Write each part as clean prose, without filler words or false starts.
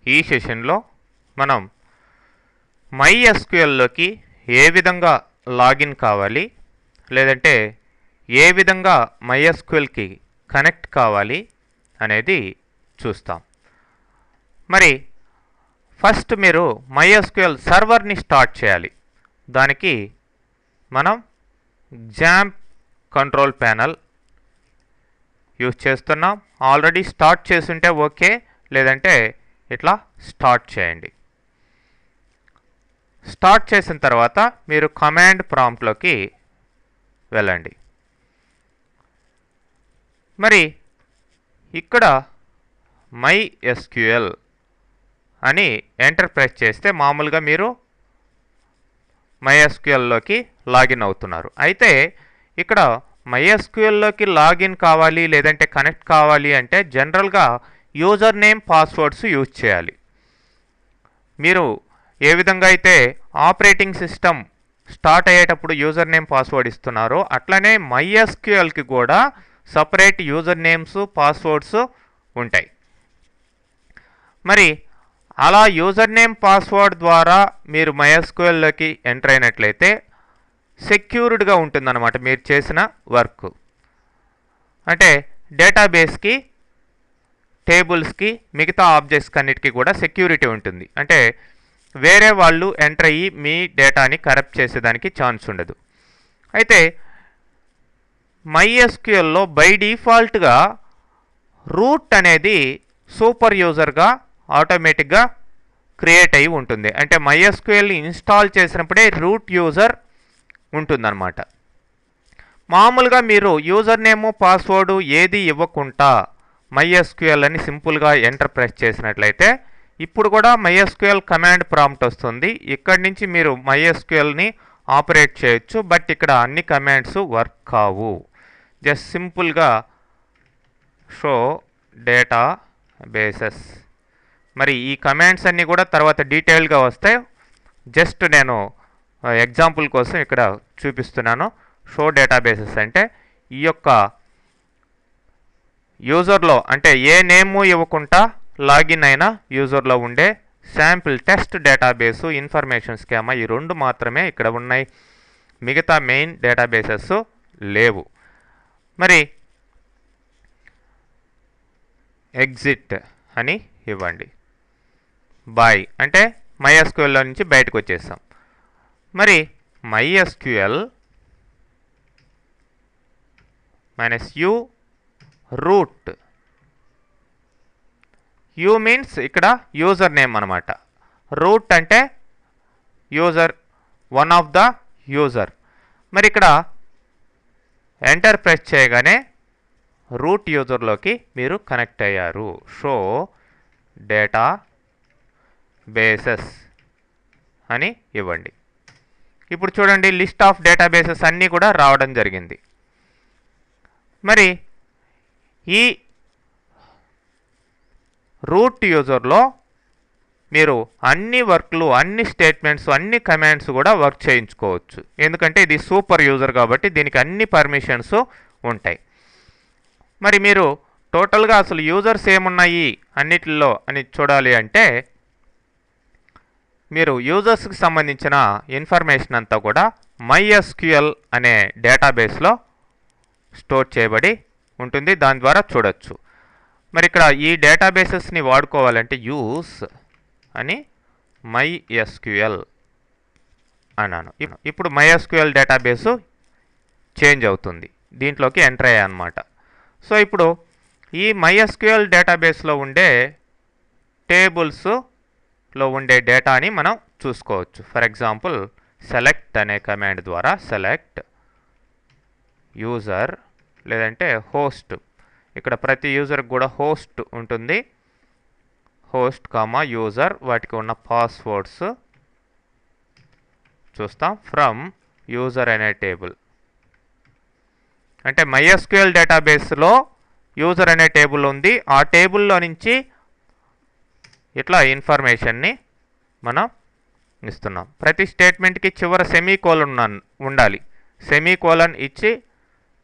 ఈ సెషన్లో మనం MySQLలోకి ఏ విధంగా లాగిన్ కావాలి, లేదంటే ఏ విధంగా MySQLకి కనెక్ట్ కావాలి అనేది చూస్తాం. మరి ఫస్ట్ మీరు MySQL సర్వర్ని స్టార్ట్ చేయాలి. దానికి మనం XAMPP కంట్రోల్ ప్యానల్ యూజ్ చేస్తున్నాం. ఆల్రెడీ స్టార్ట్ చేసుంటే ఓకే, లేదంటే ఇట్లా స్టార్ట్ చేయండి. స్టార్ట్ చేసిన తర్వాత మీరు కమాండ్ ప్రాంప్ట్లోకి వెళ్ళండి. మరి ఇక్కడ MySQL అని ఎంటర్ ప్రెస్ చేస్తే మామూలుగా మీరు MySQLలోకి లాగిన్ అవుతున్నారు. అయితే ఇక్కడ MySQLలోకి లాగిన్ కావాలి లేదంటే కనెక్ట్ కావాలి అంటే జనరల్గా యూజర్ నేమ్ పాస్వర్డ్స్ యూజ్ చేయాలి. మీరు ఏ విధంగా అయితే ఆపరేటింగ్ సిస్టమ్ స్టార్ట్ అయ్యేటప్పుడు యూజర్ నేమ్ పాస్వర్డ్ ఇస్తున్నారో అట్లనే MySQLకి కూడా సపరేట్ యూజర్ నేమ్స్ పాస్వర్డ్స్ ఉంటాయి. మరి అలా యూజర్ నేమ్ పాస్వర్డ్ ద్వారా మీరు MySQLలోకి ఎంటర్ అయినట్లయితే సెక్యూర్డ్గా ఉంటుందన్నమాట మీరు చేసిన వర్క్. అంటే డేటాబేస్కి, టేబుల్స్కి, మిగతా ఆబ్జెక్ట్స్కి అన్నిటికీ కూడా సెక్యూరిటీ ఉంటుంది. అంటే వేరే వాళ్ళు ఎంటర్ అయ్యి మీ డేటాని కరప్ట్ చేసేదానికి ఛాన్స్ ఉండదు. అయితే MySQLలో బై డిఫాల్ట్గా రూట్ అనేది సూపర్ యూజర్గా ఆటోమేటిక్గా క్రియేట్ అయి ఉంటుంది. అంటే MySQLని ఇన్స్టాల్ చేసినప్పుడే రూట్ యూజర్ ఉంటుందన్నమాట. మామూలుగా మీరు యూజర్ నేము పాస్వర్డు ఏది ఇవ్వకుండా MySQL అని సింపుల్గా ఎంటర్ ప్రెస్ చేసినట్లయితే ఇప్పుడు కూడా MySQL కమాండ్ ప్రాంప్ట్ వస్తుంది. ఇక్కడి నుంచి మీరు MySQLని ఆపరేట్ చేయొచ్చు. బట్ ఇక్కడ అన్ని కమాండ్స్ వర్క్ కావు. జస్ట్ సింపుల్గా షో డేటా బేసెస్. మరి ఈ కమాండ్స్ అన్నీ కూడా తర్వాత డీటెయిల్గా వస్తాయి. జస్ట్ నేను ఎగ్జాంపుల్ కోసం ఇక్కడ చూపిస్తున్నాను. షో డేటాబేసెస్ అంటే ఈ యొక్క యూజర్లో అంటే ఏ నేము ఇవ్వకుండా లాగిన్ అయిన యూజర్లో ఉండే sample test database, information schema ఈ రెండు మాత్రమే ఇక్కడ ఉన్నాయి. మిగతా మెయిన్ డేటాబేసెస్ లేవు. మరి ఎగ్జిట్ అని ఇవ్వండి. బాయ్ అంటే MySQLలో నుంచి బయటకు వచ్చేసాం. మరి MySQL -u root. U means ఇక్కడ యూజర్ నేమ్ అనమాట. రూట్ అంటే user, one of the user. మరి ఇక్కడ ఎంటర్ ప్రెస్ చేయగానే రూట్ యూజర్లోకి మీరు కనెక్ట్ అయ్యారు. షో డేటా బేసెస్ అని ఇవ్వండి. ఇప్పుడు చూడండి లిస్ట్ ఆఫ్ డేటాబేసెస్ అన్నీ కూడా రావడం జరిగింది. మరి ఈ రూట్ యూజర్లో మీరు అన్ని వర్క్లు, అన్ని స్టేట్మెంట్స్, అన్ని కమాండ్స్ కూడా వర్క్ చేయించుకోవచ్చు. ఎందుకంటే ఇది సూపర్ యూజర్ కాబట్టి దీనికి అన్ని పర్మిషన్స్ ఉంటాయి. మరి మీరు టోటల్గా అసలు యూజర్స్ ఏమున్నాయి అన్నిటిలో అని చూడాలి అంటే మీరు యూజర్స్కి సంబంధించిన ఇన్ఫర్మేషన్ అంతా కూడా MySQL అనే డేటాబేస్లో స్టోర్ చేయబడి ఉంటుంది. దాని ద్వారా చూడొచ్చు. మరి ఇక్కడ ఈ డేటాబేసెస్ని వాడుకోవాలంటే యూస్ అని MySQL అన్నాను. ఇప్పుడు MySQL డేటాబేసు చేంజ్ అవుతుంది. దీంట్లోకి ఎంటర్ అయ్యాయన్నమాట. సో ఇప్పుడు ఈ MySQL డేటాబేస్లో ఉండే టేబుల్స్లో ఉండే డేటాని మనం చూసుకోవచ్చు. ఫర్ ఎగ్జాంపుల్ సెలెక్ట్ అనే కమాండ్ ద్వారా సెలెక్ట్ యూజర్ లేదంటే హోస్ట్. ఇక్కడ ప్రతి యూజర్కి కూడా హోస్ట్ ఉంటుంది. హోస్ట్ కామా యూజర్, వాటికి ఉన్న పాస్వర్డ్స్ చూస్తాం. ఫ్రమ్ యూజర్ అనే టేబుల్ అంటే MySQL డేటాబేస్లో యూజర్ అనే టేబుల్ ఉంది. ఆ టేబుల్లో నుంచి ఇట్లా ఇన్ఫర్మేషన్ని మనం ఇస్తున్నాం. ప్రతి స్టేట్మెంట్కి చివర సెమీకోలన్ ఉండాలి. సెమీకోలన్ ఇచ్చి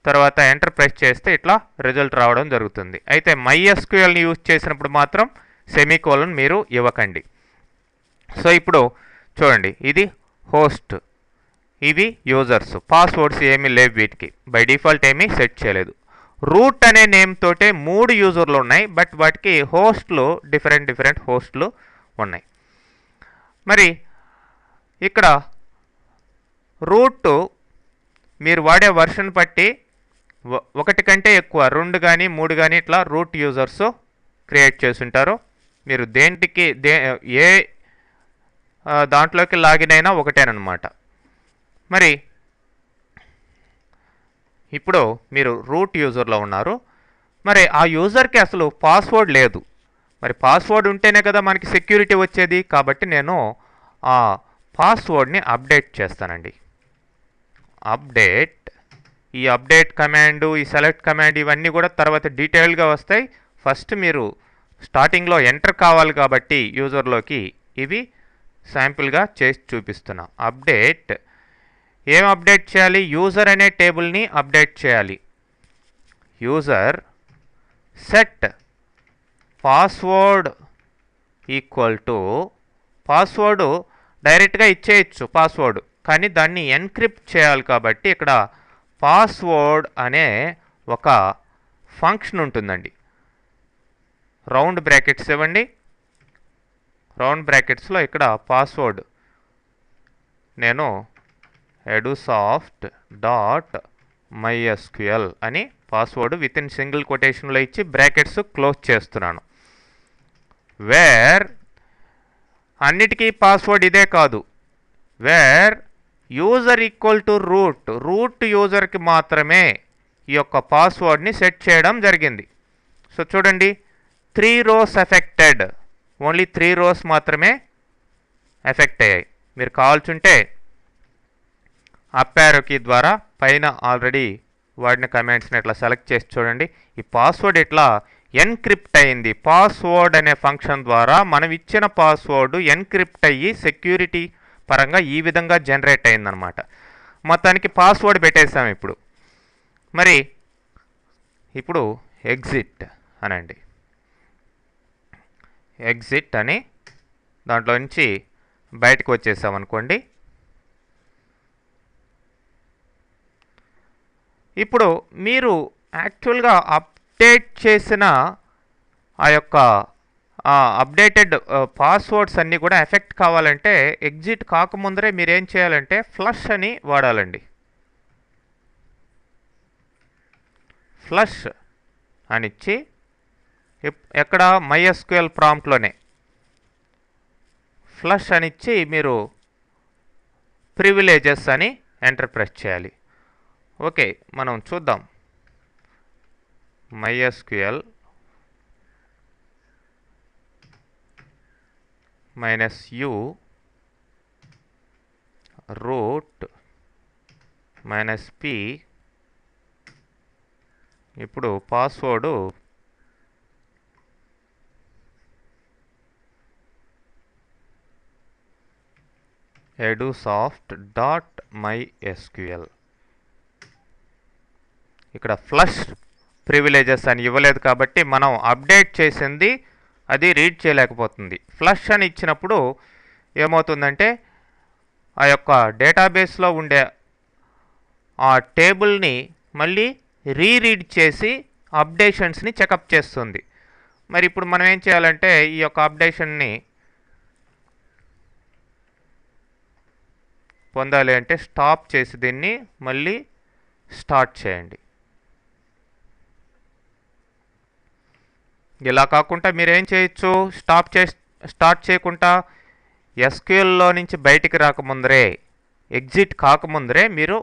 తర్వాత ఎంటర్ ప్రెస్ చేస్తే ఇట్లా రిజల్ట్ రావడం జరుగుతుంది. అయితే MySQLని యూజ్ చేసినప్పుడు మాత్రం సెమీకోలన్ మీరు ఇవ్వకండి. సో ఇప్పుడు చూడండి, ఇది హోస్ట్, ఇవి యూజర్స్, పాస్వర్డ్స్ ఏమీ లేవు వీటికి, బై డిఫాల్ట్ ఏమీ సెట్ చేయలేదు. రూట్ అనే నేమ్ తోటే 3 యూజర్లు ఉన్నాయి, బట్ వాటికి హోస్ట్లు డిఫరెంట్ హోస్ట్లు ఉన్నాయి. మరి ఇక్కడ రూట్ మీరు వాడే వర్షన్ బట్టి 1 కంటే ఎక్కువ 2 కానీ 3 కానీ ఇట్లా రూట్ యూజర్స్ క్రియేట్ చేసి ఉంటారు. మీరు ఏ దాంట్లోకి లాగిన్ అయినా ఒకటేనమాట. మరి ఇప్పుడు మీరు రూట్ యూజర్లో ఉన్నారు. మరి ఆ యూజర్కి అసలు పాస్వర్డ్ లేదు. మరి పాస్వర్డ్ ఉంటేనే కదా మనకి సెక్యూరిటీ వచ్చేది. కాబట్టి నేను ఆ పాస్వర్డ్ని అప్డేట్ చేస్తానండి. ఈ అప్డేట్ కమాండ్, ఈ సెలెక్ట్ కమాండ్ ఇవన్నీ కూడా తర్వాత డీటెయిల్గా వస్తాయి. ఫస్ట్ మీరు స్టార్టింగ్లో ఎంటర్ కావాలి కాబట్టి యూజర్లోకి ఇవి శాంపిల్గా చేసి చూపిస్తున్నా. అప్డేట్ ఏం అప్డేట్ చేయాలి? యూజర్ అనే టేబుల్ని అప్డేట్ చేయాలి. User set password equal to, password డైరెక్ట్గా ఇచ్చేయచ్చు పాస్వర్డ్, కానీ దాన్ని ఎన్క్రిప్ట్ చేయాలి కాబట్టి ఇక్కడ పాస్వర్డ్ అనే ఒక ఫంక్షన్ ఉంటుందండి. రౌండ్ బ్రాకెట్స్ ఇవ్వండి. రౌండ్ బ్రాకెట్స్లో ఇక్కడ పాస్వర్డ్ నేను edusoft.mysql అని పాస్వర్డ్ విత్ ఇన్ సింగిల్ కొటేషన్లో ఇచ్చి బ్రాకెట్స్ క్లోజ్ చేస్తున్నాను. వేర్ అన్నిటికీ పాస్వర్డ్ ఇదే కాదు, where user equal to root యూజర్కి మాత్రమే ఈ యొక్క పాస్వర్డ్ని సెట్ చేయడం జరిగింది. సో చూడండి, 3 rows ఎఫెక్టెడ్, ఓన్లీ 3 rows మాత్రమే ఎఫెక్ట్ అయ్యాయి. మీరు కావాల్సింటే అప్ యారో కీ ద్వారా పైన ఆల్రెడీ వాడిన కమాండ్స్ని ఇట్లా సెలెక్ట్ చేసి చూడండి. ఈ పాస్వర్డ్ ఇట్లా ఎన్క్రిప్ట్ అయింది. పాస్వర్డ్ అనే ఫంక్షన్ ద్వారా మనం ఇచ్చిన పాస్వర్డ్ ఎన్క్రిప్ట్ అయ్యి సెక్యూరిటీ పరంగా ఈ విధంగా జనరేట్ అయిందనమాట. మొత్తానికి పాస్వర్డ్ పెట్టేసాం. మరి ఇప్పుడు ఎగ్జిట్ అనండి. ఎగ్జిట్ అని దాంట్లో నుంచి బయటకు వచ్చేసామనుకోండి. ఇప్పుడు మీరు యాక్చువల్గా అప్డేట్ చేసిన ఆ యొక్క అప్డేటెడ్ పాస్వర్డ్స్ అన్నీ కూడా ఎఫెక్ట్ కావాలంటే ఎగ్జిట్ కాకముందరే మీరు ఏం చేయాలంటే ఫ్లష్ అని వాడాలండి. ఫ్లష్ అనిచ్చి ఎక్కడ MySQL ప్రాంప్ట్లోనే ఫ్లష్ అనిచ్చి మీరు ప్రివిలేజెస్ అని ఎంటర్ ప్రెస్ చేయాలి. ఓకే, మనం చూద్దాం. MySQL -u root -p. ఇప్పుడు పాస్వర్డ్ edusoft.mysql. ఇక్కడ ఫ్లష్ ప్రివిలేజెస్ అని ఇవ్వలేదు కాబట్టి మనం అప్డేట్ చేసింది అది రీడ్ చేయలేకపోతుంది. ఫ్లష్ అని ఇచ్చినప్పుడు ఏమవుతుందంటే ఆ యొక్క డేటాబేస్లో ఉండే ఆ టేబుల్ని మళ్ళీ రీడ్ చేసి అప్డేషన్స్ని చెకప్ చేస్తుంది. మరి ఇప్పుడు మనం ఏం చేయాలంటే ఈ యొక్క అప్డేషన్ని పొందాలి అంటే స్టాప్ చేసి దీన్ని మళ్ళీ స్టార్ట్ చేయండి. ఇలా కాకుండా మీరేం చేయొచ్చు, స్టార్ట్ చేయకుండా ఎస్క్యూఎల్లో నుంచి బయటికి రాకముందరే, ఎగ్జిట్ కాకముందరే మీరు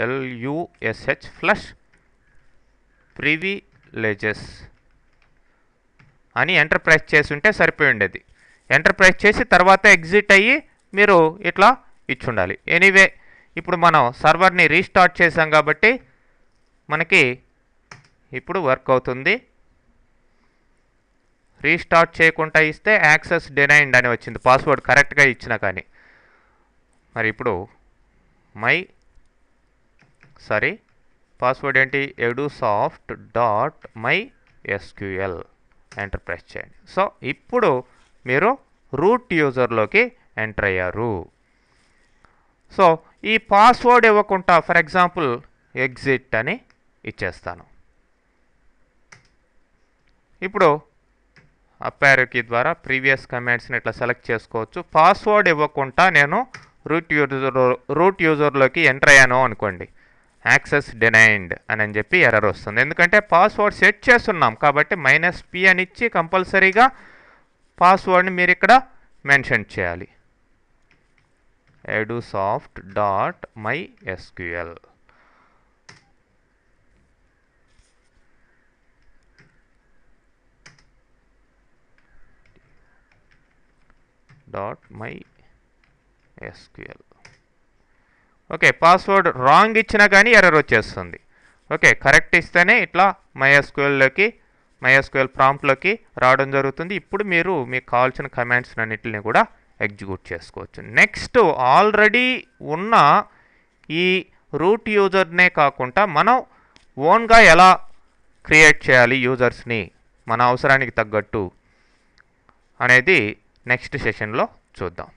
FLUSH ఫ్లష్ ప్రివిలేజెస్ అని ఎంటర్ ప్రెస్ చేసి ఉంటే సరిపోయి ఉండేది. ఎంటర్ ప్రెస్ చేసి తర్వాత ఎగ్జిట్ అయ్యి మీరు ఇట్లా ఇచ్చుండాలి. ఎనీవే ఇప్పుడు మనం సర్వర్ని రీస్టార్ట్ చేసాం కాబట్టి మనకి ఇప్పుడు వర్క్ అవుతుంది. రీస్టార్ట్ చేయకుండా ఇస్తే యాక్సెస్ డినైన్డ్ అని వచ్చింది, పాస్వర్డ్ కరెక్ట్గా ఇచ్చినా కానీ. మరి ఇప్పుడు పాస్వర్డ్ ఏంటి edusoft.mysql ఎంటర్ ప్రెస్ చేయండి. సో ఇప్పుడు మీరు రూట్ యూజర్లోకి ఎంటర్ అయ్యారు. సో ఈ పాస్వర్డ్ ఇవ్వకుండా ఫర్ ఎగ్జాంపుల్ ఎగ్జిట్ అని ఇచ్చేస్తాను. ఇప్పుడు అప్ కీ ద్వారా ప్రీవియస్ కమాండ్స్ని ఇట్లా సెలెక్ట్ చేసుకోవచ్చు. పాస్వర్డ్ ఇవ్వకుండా నేను రూట్ యూజర్లోకి ఎంటర్ అయ్యాను అనుకోండి, యాక్సెస్ డినైన్డ్ అని చెప్పి ఎర్రర్ వస్తుంది. ఎందుకంటే పాస్వర్డ్ సెట్ చేస్తున్నాం కాబట్టి -p అని ఇచ్చి కంపల్సరీగా పాస్వర్డ్ని మీరు ఇక్కడ మెన్షన్ చేయాలి. edusoft.mysql .mysql. Okay, password wrong ఇచ్చినా కానీ ఎర్రర్ వచ్చేస్తుంది. ఓకే, కరెక్ట్ ఇస్తేనే ఇట్లా MySQL ప్రాంప్ట్లోకి రావడం జరుగుతుంది. ఇప్పుడు మీరు మీకు కావాల్సిన కమాండ్స్ అన్నిటిని కూడా ఎగ్జిక్యూట్ చేసుకోవచ్చు. నెక్స్ట్, ఆల్రెడీ ఉన్న ఈ రూట్ యూజర్నే కాకుండా మనం ఓన్గా ఎలా క్రియేట్ చేయాలి యూజర్స్ని మన అవసరానికి తగ్గట్టు అనేది నెక్స్ట్ సెషన్లో చూద్దాం.